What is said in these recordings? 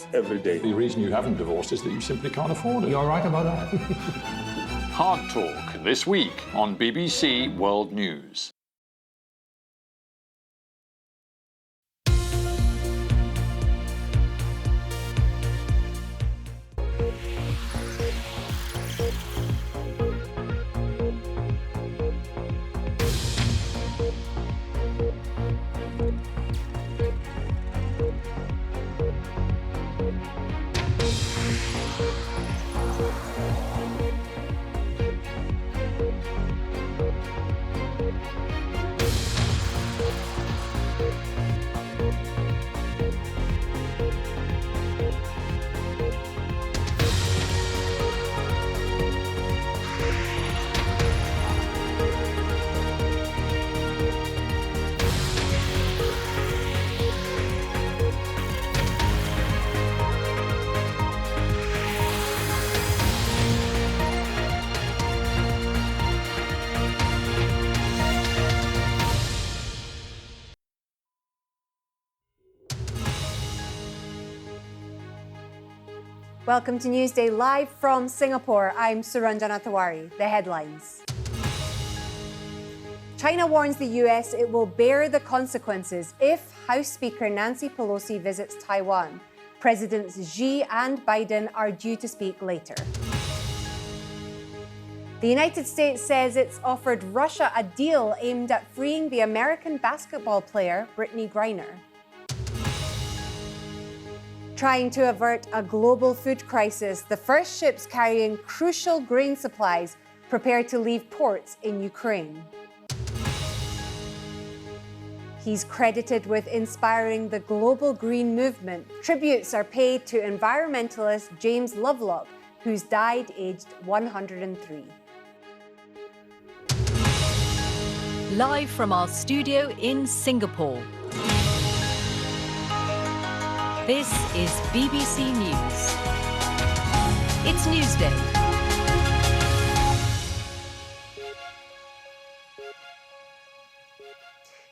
divorce every day. The reason you haven't divorced is that you simply can't afford it. You're right about that. Hard Talk, this week on BBC World News. Welcome to Newsday live from Singapore. I'm Suranjana Tewari. The headlines. China warns the US it will bear the consequences if House Speaker Nancy Pelosi visits Taiwan. Presidents Xi and Biden are due to speak later. The United States says it's offered Russia a deal aimed at freeing the American basketball player Brittany Griner. Trying to avert a global food crisis, the first ships carrying crucial grain supplies prepare to leave ports in Ukraine. He's credited with inspiring the global green movement. Tributes are paid to environmentalist James Lovelock, who's died aged 103. Live from our studio in Singapore. This is BBC News. It's Newsday.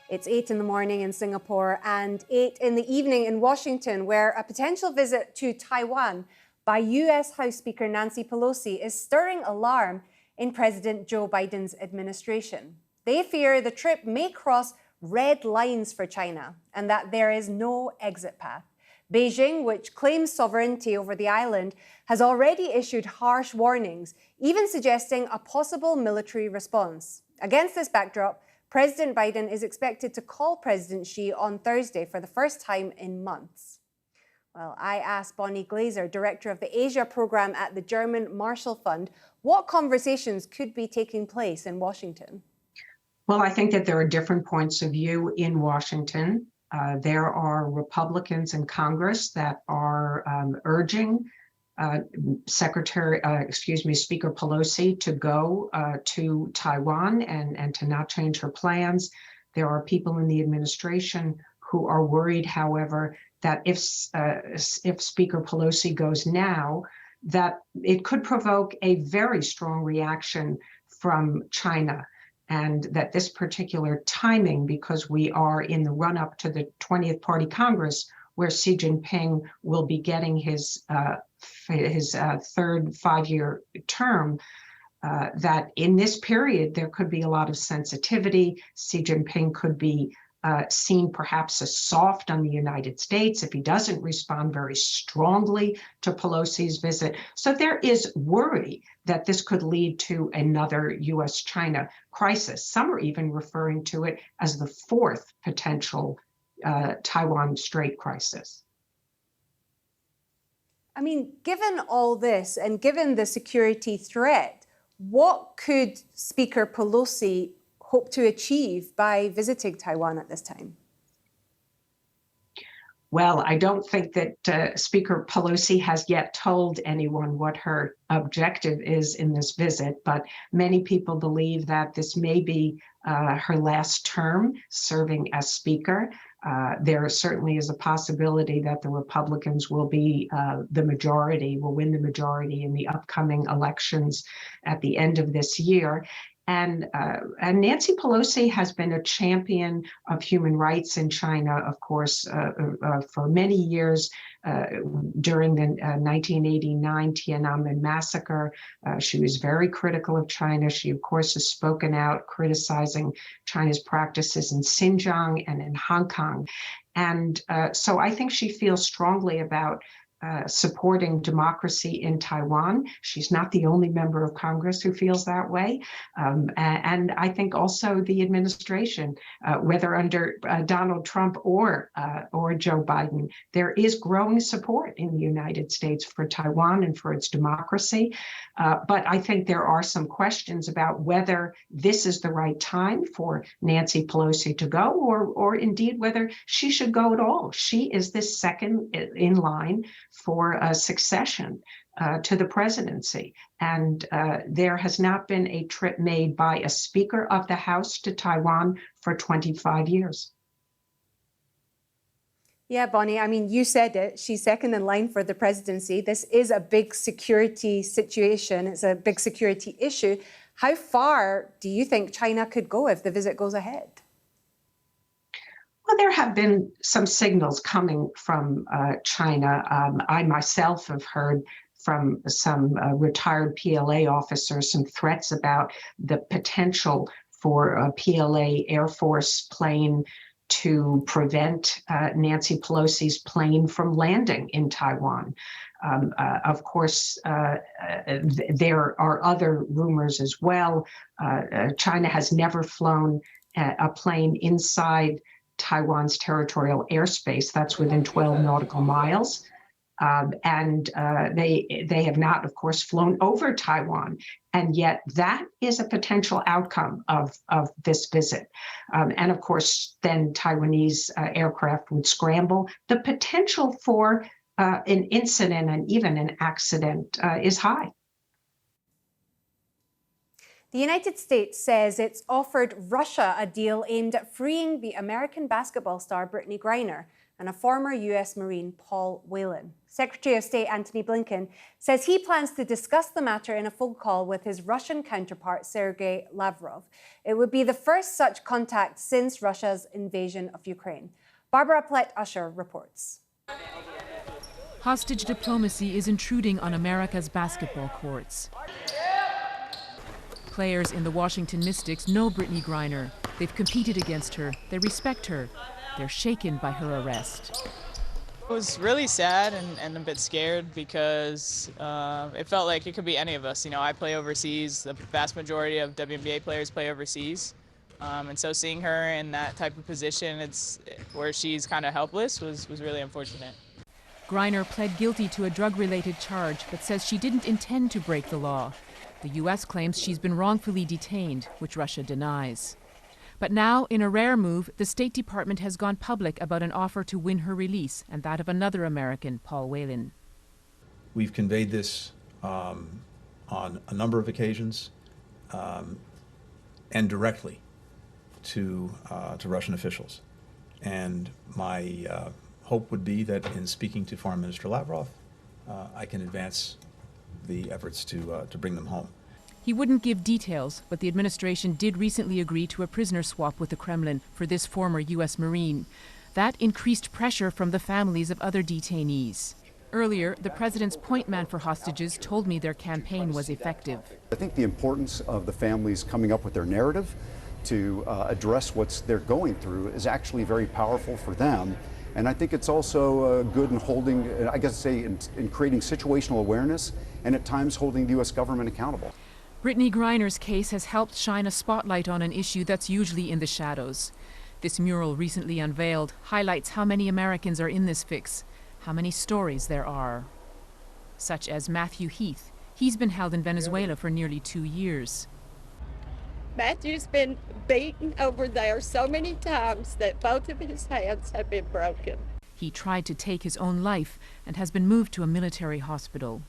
It's 8 in the morning in Singapore and 8 in the evening in Washington, where a potential visit to Taiwan by US House Speaker Nancy Pelosi is stirring alarm in President Joe Biden's administration. They fear the trip may cross red lines for China and that there is no exit path. Beijing, which claims sovereignty over the island, has already issued harsh warnings, even suggesting a possible military response. Against this backdrop, President Biden is expected to call President Xi on Thursday for the first time in months. Well, I asked Bonnie Glaser, director of the Asia program at the German Marshall Fund, what conversations could be taking place in Washington. Well, I think that there are different points of view in Washington. There are Republicans in Congress that are urging Speaker Pelosi to go to Taiwan and to not change her plans. There are people in the administration who are worried, however, that if Speaker Pelosi goes now, that it could provoke a very strong reaction from China. And that this particular timing, because we are in the run-up to the 20th Party Congress, where Xi Jinping will be getting his third five-year term, that in this period there could be a lot of sensitivity. Xi Jinping could be seen perhaps as soft on the United States if he doesn't respond very strongly to Pelosi's visit. So there is worry that this could lead to another US-China crisis. Some are even referring to it as the fourth potential Taiwan Strait crisis. I mean, given all this and given the security threat, what could Speaker Pelosi hope to achieve by visiting Taiwan at this time? Well, I don't think that Speaker Pelosi has yet told anyone what her objective is in this visit, but many people believe that this may be her last term serving as Speaker. There certainly is a possibility that the Republicans will be will win the majority in the upcoming elections at the end of this year. And Nancy Pelosi has been a champion of human rights in China, of course, for many years. During the 1989 Tiananmen massacre, she was very critical of China. She, of course, has spoken out criticizing China's practices in Xinjiang and in Hong Kong. And so I think she feels strongly about supporting democracy in Taiwan. She's not the only member of Congress who feels that way. And I think also the administration, whether under Donald Trump or Joe Biden, there is growing support in the United States for Taiwan and for its democracy. But I think there are some questions about whether this is the right time for Nancy Pelosi to go, or indeed whether she should go at all. She is the second in line for a succession to the presidency. And there has not been a trip made by a Speaker of the House to Taiwan for 25 years. Yeah, Bonnie, I mean, you said it. She's second in line for the presidency. This is a big security situation. It's a big security issue. How far do you think China could go if the visit goes ahead? Well, there have been some signals coming from China. I myself have heard from some retired PLA officers some threats about the potential for a PLA Air Force plane to prevent Nancy Pelosi's plane from landing in Taiwan. Of course, there are other rumors as well. China has never flown a plane inside Taiwan's territorial airspace. That's within 12 nautical miles. And they have not, of course, flown over Taiwan. And yet that is a potential outcome of this visit. And of course, then Taiwanese aircraft would scramble. The potential for an incident and even an accident is high. The United States says it's offered Russia a deal aimed at freeing the American basketball star Brittany Griner and a former US Marine, Paul Whelan. Secretary of State Antony Blinken says he plans to discuss the matter in a phone call with his Russian counterpart, Sergei Lavrov. It would be the first such contact since Russia's invasion of Ukraine. Barbara Plett-Usher reports. Hostage diplomacy is intruding on America's basketball courts. Players in the Washington Mystics know Brittany Griner. They've competed against her. They respect her. They're shaken by her arrest. It was really sad and a bit scared because it felt like it could be any of us. You know, I play overseas. The vast majority of WNBA players play overseas. And so seeing her in that type of position, where she's kind of helpless, was really unfortunate. Griner pled guilty to a drug-related charge, but says she didn't intend to break the law. The U.S. claims she's been wrongfully detained, which Russia denies. But now, in a rare move, the State Department has gone public about an offer to win her release and that of another American, Paul Whelan. We've conveyed this on a number of occasions and directly to Russian officials. And my hope would be that in speaking to Foreign Minister Lavrov, I can advance the efforts to bring them home. He wouldn't give details, but the administration did recently agree to a prisoner swap with the Kremlin for this former U.S. Marine. That increased pressure from the families of other detainees. Earlier, the president's point man for hostages told me their campaign was effective. I think the importance of the families coming up with their narrative to address what they're going through is actually very powerful for them. And I think it's also good in holding, I guess say, in creating situational awareness and at times holding the U.S. government accountable. Brittany Griner's case has helped shine a spotlight on an issue that's usually in the shadows. This mural, recently unveiled, highlights how many Americans are in this fix, how many stories there are. Such as Matthew Heath. He's been held in Venezuela for nearly 2 years. Matthew's been beaten over there so many times that both of his hands have been broken. He tried to take his own life and has been moved to a military hospital.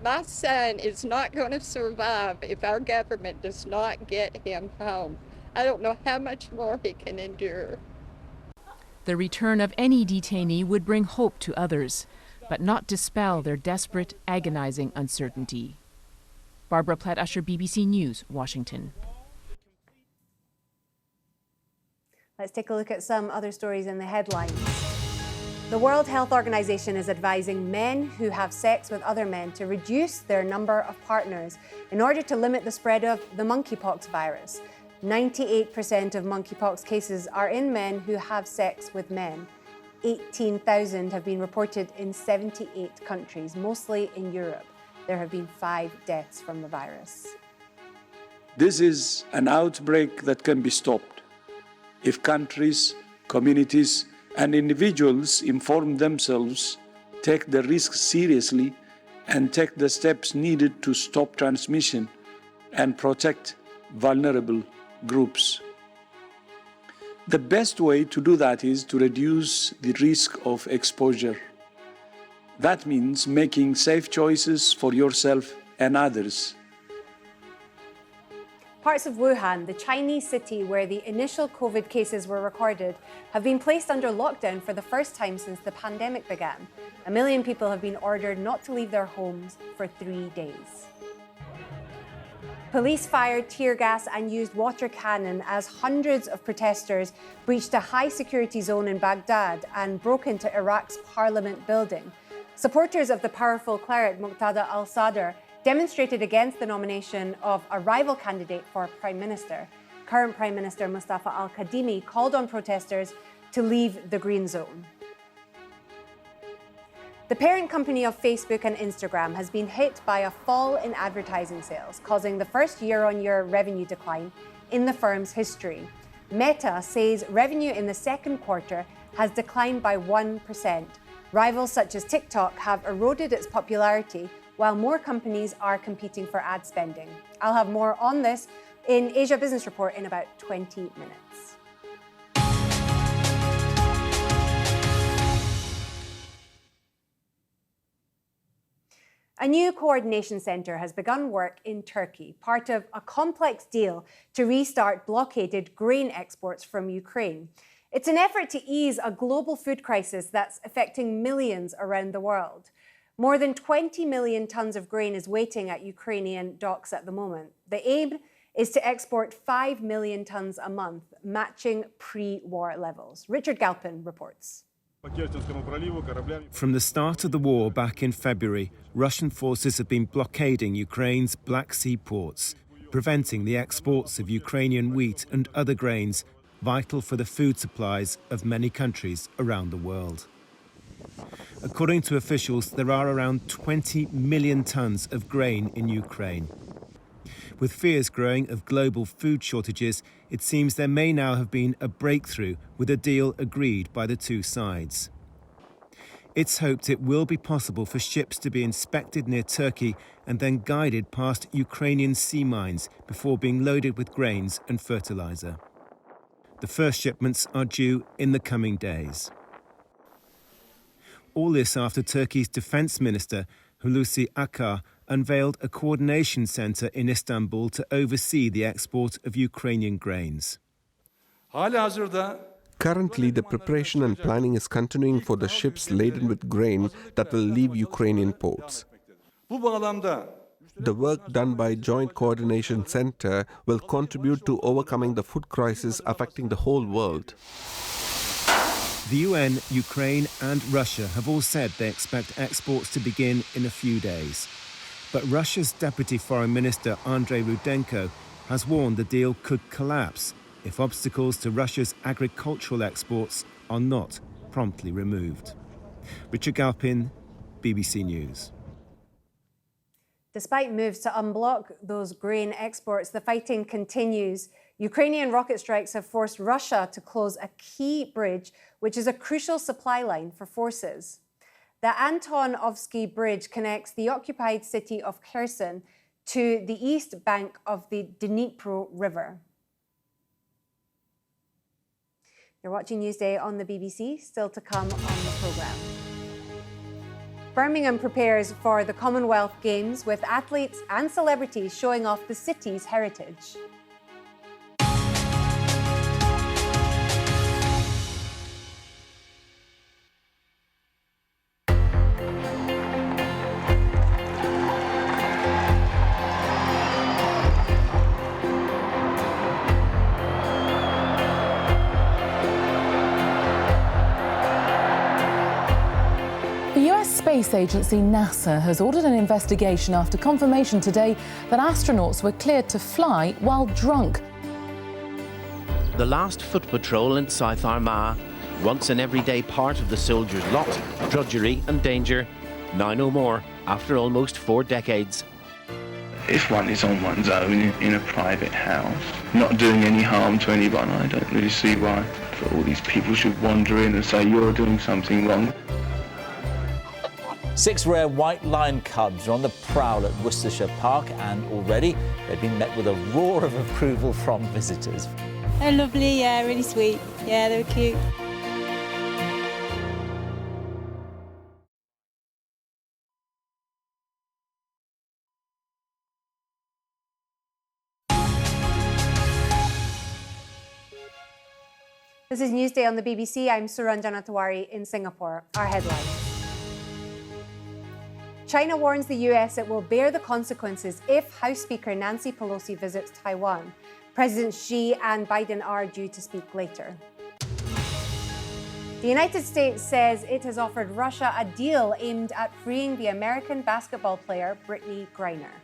My son is not going to survive if our government does not get him home. I don't know how much more he can endure. The return of any detainee would bring hope to others, but not dispel their desperate, agonizing uncertainty. Barbara Plett-Usher, BBC News, Washington. Let's take a look at some other stories in the headlines. The World Health Organization is advising men who have sex with other men to reduce their number of partners in order to limit the spread of the monkeypox virus. 98% of monkeypox cases are in men who have sex with men. 18,000 have been reported in 78 countries, mostly in Europe. There have been 5 deaths from the virus. This is an outbreak that can be stopped if countries, communities, and individuals inform themselves, take the risks seriously, and take the steps needed to stop transmission and protect vulnerable groups. The best way to do that is to reduce the risk of exposure. That means making safe choices for yourself and others. Parts of Wuhan, the Chinese city where the initial COVID cases were recorded, have been placed under lockdown for the first time since the pandemic began. 1 million people have been ordered not to leave their homes for 3 days. Police fired tear gas and used water cannon as hundreds of protesters breached a high-security zone in Baghdad and broke into Iraq's parliament building. Supporters of the powerful cleric Muqtada al-Sadr demonstrated against the nomination of a rival candidate for Prime Minister. Current Prime Minister Mustafa al-Kadhimi called on protesters to leave the green zone. The parent company of Facebook and Instagram has been hit by a fall in advertising sales, causing the first year-on-year revenue decline in the firm's history. Meta says revenue in the second quarter has declined by 1%. Rivals such as TikTok have eroded its popularity, while more companies are competing for ad spending. I'll have more on this in Asia Business Report in about 20 minutes. A new coordination centre has begun work in Turkey, part of a complex deal to restart blockaded grain exports from Ukraine. It's an effort to ease a global food crisis that's affecting millions around the world. More than 20 million tons of grain is waiting at Ukrainian docks at the moment. The aim is to export 5 million tons a month, matching pre-war levels. Richard Galpin reports. From the start of the war back in February, Russian forces have been blockading Ukraine's Black Sea ports, preventing the exports of Ukrainian wheat and other grains, vital for the food supplies of many countries around the world. According to officials, there are around 20 million tons of grain in Ukraine. With fears growing of global food shortages, it seems there may now have been a breakthrough with a deal agreed by the two sides. It's hoped it will be possible for ships to be inspected near Turkey and then guided past Ukrainian sea mines before being loaded with grains and fertilizer. The first shipments are due in the coming days. All this after Turkey's defence minister, Hulusi Akar, unveiled a coordination centre in Istanbul to oversee the export of Ukrainian grains. Currently, the preparation and planning is continuing for the ships laden with grain that will leave Ukrainian ports. The work done by Joint Coordination Centre will contribute to overcoming the food crisis affecting the whole world. The UN, Ukraine and Russia have all said they expect exports to begin in a few days. But Russia's Deputy Foreign Minister Andrei Rudenko has warned the deal could collapse if obstacles to Russia's agricultural exports are not promptly removed. Richard Galpin, BBC News. Despite moves to unblock those grain exports, the fighting continues. Ukrainian rocket strikes have forced Russia to close a key bridge, which is a crucial supply line for forces. The Antonovsky Bridge connects the occupied city of Kherson to the east bank of the Dnipro River. You're watching Newsday on the BBC, still to come on the programme. Birmingham prepares for the Commonwealth Games with athletes and celebrities showing off the city's heritage. space agency NASA has ordered an investigation after confirmation today that astronauts were cleared to fly while drunk. The last foot patrol in South Armagh, once an everyday part of the soldiers' lot, drudgery and danger, now no more after almost 4 decades. If one is on one's own in a private house, not doing any harm to anyone, I don't really see why all these people should wander in and say you're doing something wrong. 6 rare white lion cubs are on the prowl at Worcestershire Park, and already they've been met with a roar of approval from visitors. They're lovely, yeah, really sweet. Yeah, they were cute. This is Newsday on the BBC. I'm Suranjana Tewari in Singapore. Our headlines. China warns the US it will bear the consequences if House Speaker Nancy Pelosi visits Taiwan. President Xi and Biden are due to speak later. The United States says it has offered Russia a deal aimed at freeing the American basketball player Brittany Griner.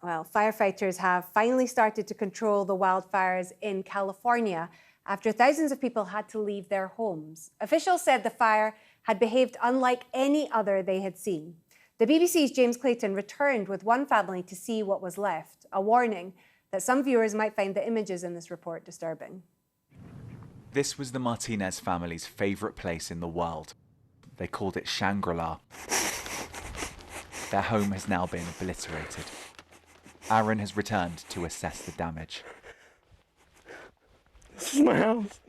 Well, firefighters have finally started to control the wildfires in California after thousands of people had to leave their homes. Officials said the fire had behaved unlike any other they had seen. The BBC's James Clayton returned with one family to see what was left, a warning that some viewers might find the images in this report disturbing. This was the Martinez family's favourite place in the world. They called it Shangri-La. Their home has now been obliterated. Aaron has returned to assess the damage. This is my house.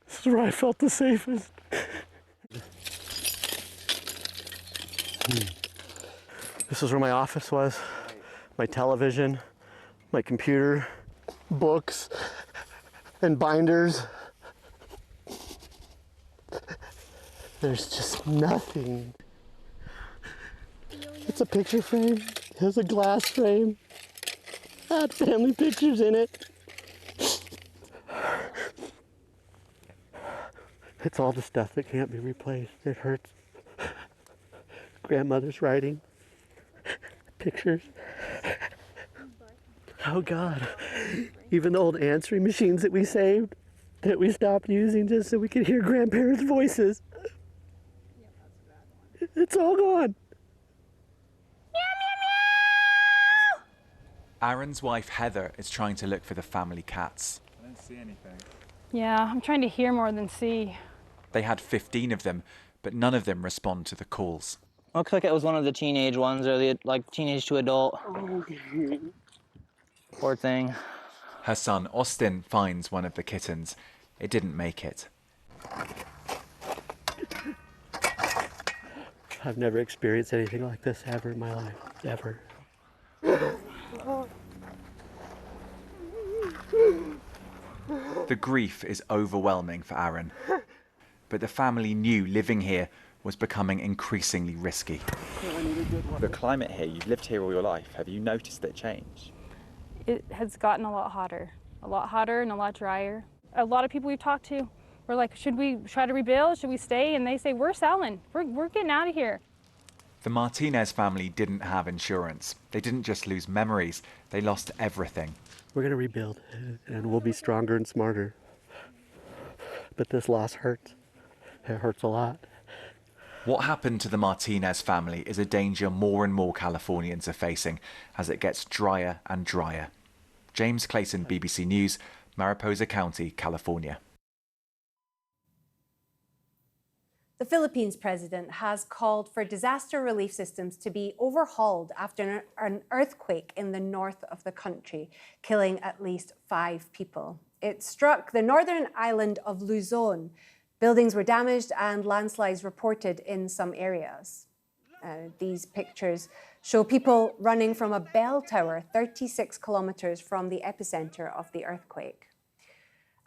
This is where I felt the safest. This is where my office was, my television, my computer, books, and binders. There's just nothing. It's a picture frame. It has a glass frame. I had family pictures in it. It's all the stuff that can't be replaced. It hurts. Grandmother's writing. Pictures. Oh God. Even the old answering machines that we saved, that we stopped using just so we could hear grandparents' voices. It's all gone. Aaron's wife Heather is trying to look for the family cats. I don't see anything. Yeah, I'm trying to hear more than see. They had 15 of them, but none of them respond to the calls. Looks like it was one of the teenage ones, or the teenage to adult. Poor thing. Her son Austin finds one of the kittens. It didn't make it. I've never experienced anything like this ever in my life, ever. The grief is overwhelming for Aaron, but the family knew living here was becoming increasingly risky. The climate here, you've lived here all your life. Have you noticed that change? It has gotten a lot hotter and a lot drier. A lot of people we've talked to were like, should we try to rebuild? Should we stay? And they say, we're selling. We're getting out of here. The Martinez family didn't have insurance. They didn't just lose memories, they lost everything. We're going to rebuild, and we'll be stronger and smarter. But this loss hurts. It hurts a lot. What happened to the Martinez family is a danger more and more Californians are facing as it gets drier and drier. James Clayton, BBC News, Mariposa County, California. The Philippines president has called for disaster relief systems to be overhauled after an earthquake in the north of the country, killing at least 5 people. It struck the northern island of Luzon. Buildings were damaged and landslides reported in some areas. These pictures show people running from a bell tower 36 kilometers from the epicenter of the earthquake.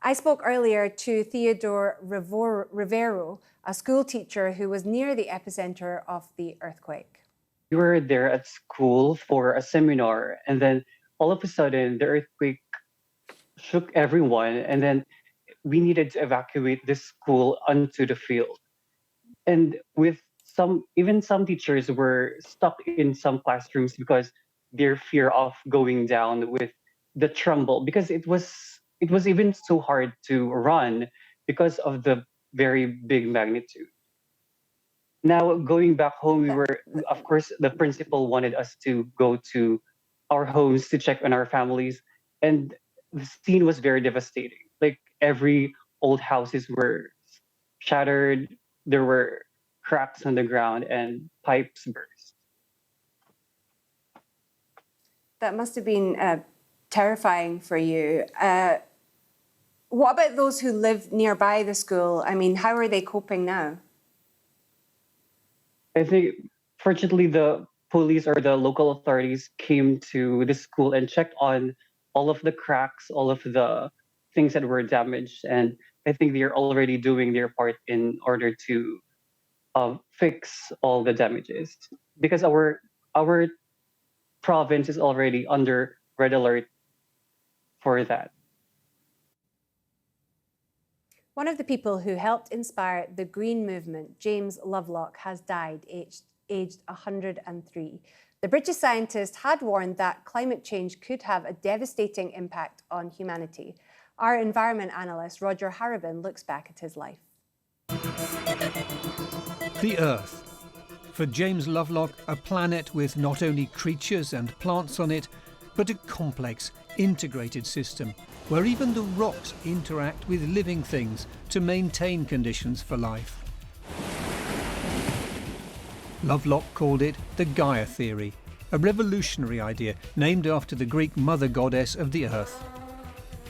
I spoke earlier to Theodore Rivero, a school teacher who was near the epicenter of the earthquake. We were there at school for a seminar, and then all of a sudden, the earthquake shook everyone, and then we needed to evacuate this school onto the field. And even some teachers were stuck in some classrooms because their fear of going down with the tremble, because it was even so hard to run because of the very big magnitude. Now, going back home, of course, the principal wanted us to go to our homes to check on our families. And the scene was very devastating. Like, every old houses were shattered. There were cracks on the ground and pipes burst. That must have been terrifying for you. What about those who live nearby the school? I mean, how are they coping now? I think, fortunately, the police or the local authorities came to the school and checked on all of the cracks, all of the things that were damaged. And I think they're already doing their part in order to fix all the damages. Because our province is already under red alert for that. One of the people who helped inspire the Green movement, James Lovelock, has died aged 103. The British scientist had warned that climate change could have a devastating impact on humanity. Our environment analyst, Roger Harrabin, looks back at his life. The Earth. For James Lovelock, a planet with not only creatures and plants on it, but a complex, integrated system where even the rocks interact with living things to maintain conditions for life. Lovelock called it the Gaia theory, a revolutionary idea named after the Greek mother goddess of the earth.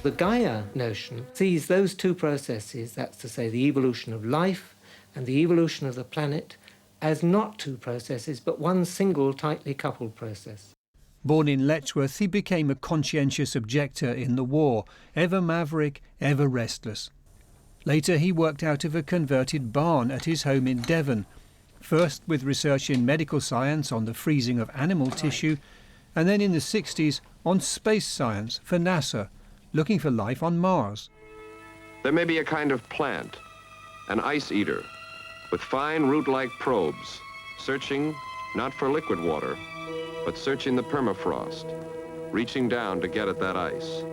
The Gaia notion sees those two processes, that's to say the evolution of life and the evolution of the planet, as not two processes, but one single tightly coupled process. Born in Letchworth, he became a conscientious objector in the war, ever maverick, ever restless. Later, he worked out of a converted barn at his home in Devon, first with research in medical science on the freezing of animal tissue, and then in the 60s on space science for NASA, looking for life on Mars. There may be a kind of plant, an ice eater, with fine root-like probes, searching not for liquid water, but searching the permafrost, reaching down to get at that ice.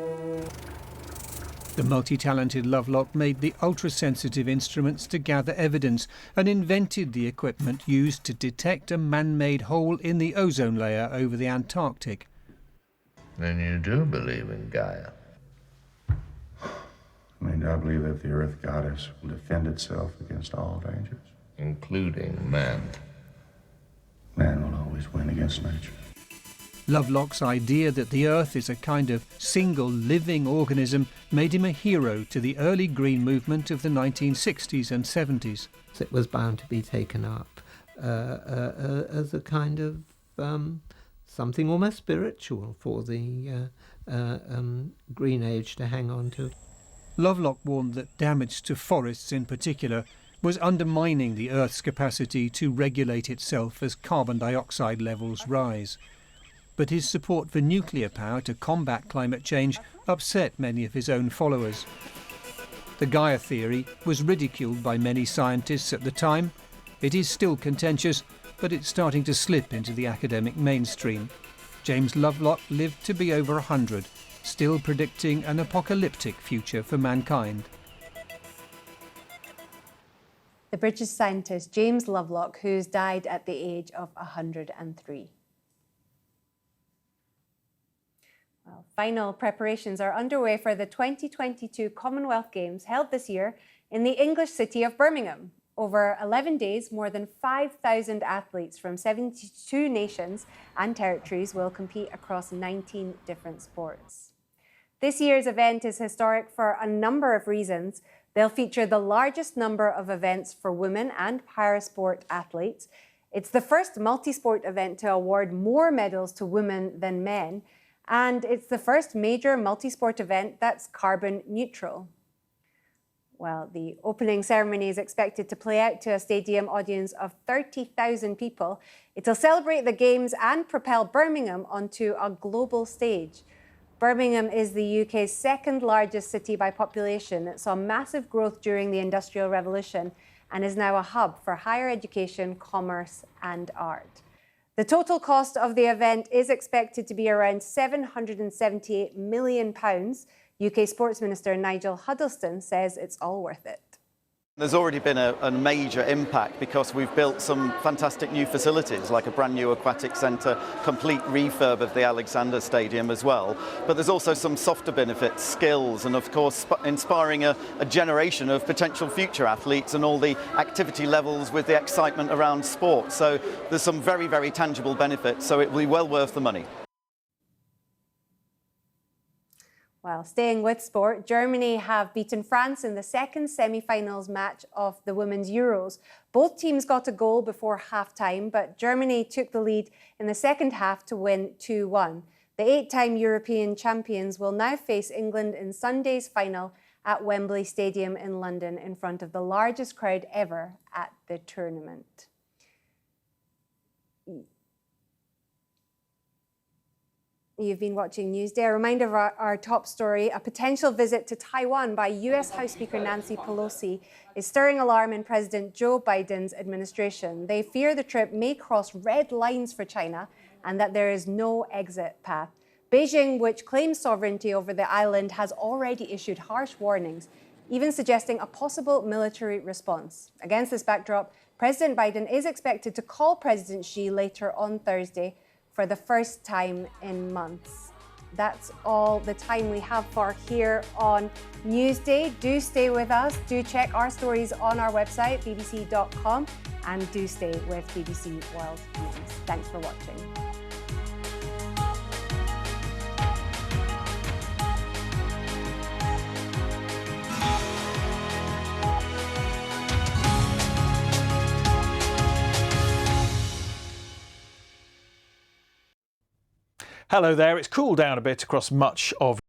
The multi-talented Lovelock made the ultra-sensitive instruments to gather evidence and invented the equipment used to detect a man-made hole in the ozone layer over the Antarctic. Then you do believe in Gaia? I mean, I believe that the Earth Goddess will defend itself against all dangers. Including man. Man will always win against nature. Lovelock's idea that the Earth is a kind of single living organism made him a hero to the early Green movement of the 1960s and 70s. It was bound to be taken up as a kind of something almost spiritual for the Green Age to hang on to. Lovelock warned that damage to forests in particular was undermining the Earth's capacity to regulate itself as carbon dioxide levels rise. But his support for nuclear power to combat climate change upset many of his own followers. The Gaia theory was ridiculed by many scientists at the time. It is still contentious, but it's starting to slip into the academic mainstream. James Lovelock lived to be over 100, still predicting an apocalyptic future for mankind. The British scientist James Lovelock, who's died at the age of 103. Well, final preparations are underway for the 2022 Commonwealth Games held this year in the English city of Birmingham. Over 11 days, more than 5,000 athletes from 72 nations and territories will compete across 19 different sports. This year's event is historic for a number of reasons. They'll feature the largest number of events for women and parasport athletes. It's the first multi-sport event to award more medals to women than men, and it's the first major multi-sport event that's carbon neutral. Well, the opening ceremony is expected to play out to a stadium audience of 30,000 people. It'll celebrate the Games and propel Birmingham onto a global stage. Birmingham is the UK's second largest city by population. It saw massive growth during the Industrial Revolution and is now a hub for higher education, commerce and art. The total cost of the event is expected to be around £778 million. UK Sports Minister Nigel Huddleston says it's all worth it. There's already been a major impact because we've built some fantastic new facilities, like a brand new aquatic centre, complete refurb of the Alexander Stadium as well. But there's also some softer benefits, skills, and of course inspiring a generation of potential future athletes and all the activity levels with the excitement around sport. So there's some very, very tangible benefits, so it will be well worth the money. Well, staying with sport, Germany have beaten France in the second semi-finals match of the Women's Euros. Both teams got a goal before half-time, but Germany took the lead in the second half to win 2-1. The 8-time European champions will now face England in Sunday's final at Wembley Stadium in London in front of the largest crowd ever at the tournament. You've been watching Newsday. A reminder of our top story, a potential visit to Taiwan by US House Speaker Nancy Pelosi is stirring alarm in President Joe Biden's administration. They fear the trip may cross red lines for China and that there is no exit path. Beijing, which claims sovereignty over the island, has already issued harsh warnings, even suggesting a possible military response. Against this backdrop, President Biden is expected to call President Xi later on Thursday for the first time in months. That's all the time we have for here on Newsday. Do stay with us. Do check our stories on our website, bbc.com, and do stay with BBC World News. Thanks for watching. Hello there. It's cooled down a bit across much of